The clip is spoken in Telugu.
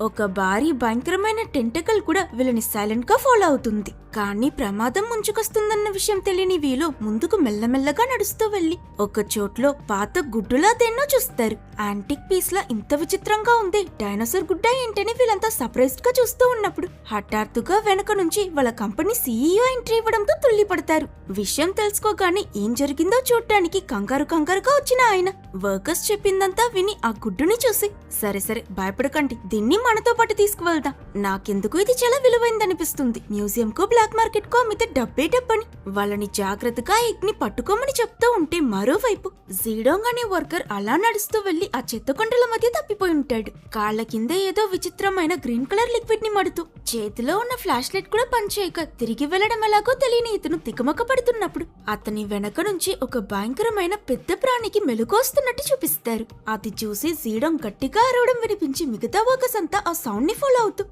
ఒక భారీ భయంకరమైన టెంటకల్ కూడా వీళ్ళని సైలెంట్ గా ఫాలో అవుతుంది. కానీ ప్రమాదం ముంచుకొస్తుందన్న విషయం తెలియని వీళ్ళు ముందుకు మెల్లమెల్లగా నడుస్తూ వెళ్లి ఒక చోట్లో పాత గుడ్డులా దేన్నో చూస్తారు. యాంటిక్ పీస్ లా ఇంత విచిత్రంగా ఉంది, డైనోసార్ గుడ్డ ఏంటని వీళ్ళంతా సర్ప్రైజ్డ్ గా చూస్తూ ఉన్నప్పుడు హఠాత్తుగా వెనక నుంచి వాళ్ళ కంపెనీ సీఈఓ ఎంట్రీ ఇవ్వడంతో తుల్లిపడతారు. విషయం తెలుసుకోగానే ఏం జరిగిందో చూడటానికి కంగారుగా వచ్చిన ఆయన వర్కర్స్ చెప్పిందంతా విని ఆ గుడ్డుని చూసి, సరే సరే భయపడకండి, దీన్ని మనతో పాటు తీసుకువెళ్దాం. నాకెందుకు ఇది చాలా విలువైందనిపిస్తుంది. మ్యూజియం కో బ్లాక్ మార్కెట్ కో అమ్మితే డబ్బే డబ్బని వాళ్ళని జాగ్రత్తగా ఎగ్ ని పట్టుకోమని చెప్తూ ఉంటే మరోవైపు జీడోంగ్ అనే వర్కర్ అలా నడుస్తూ వెళ్లి ఆ చెత్త కొండల మధ్య తప్పిపోయి ఉంటాడు. కాళ్ల కింద ఏదో విచిత్రమైన గ్రీన్ కలర్ లిక్విడ్ ని మడుతూ చేతిలో ఉన్న ఫ్లాష్ లైట్ కూడా పనిచేయక తిరిగి వెళ్లడం ఎలాగో తెలియని ఇతను తికమక పడుతున్నప్పుడు అతని వెనక నుంచి ఒక భయంకరమైన పెద్ద ప్రాణికి మెలుకొస్తున్నట్టు చూపిస్తారు. అది చూసి జీడోంగ్ గట్టిగా అరవడం వినిపించి మిగతా వర్కర్స్ అంతా ఆ సౌండ్ ని ఫాలో అవుతూ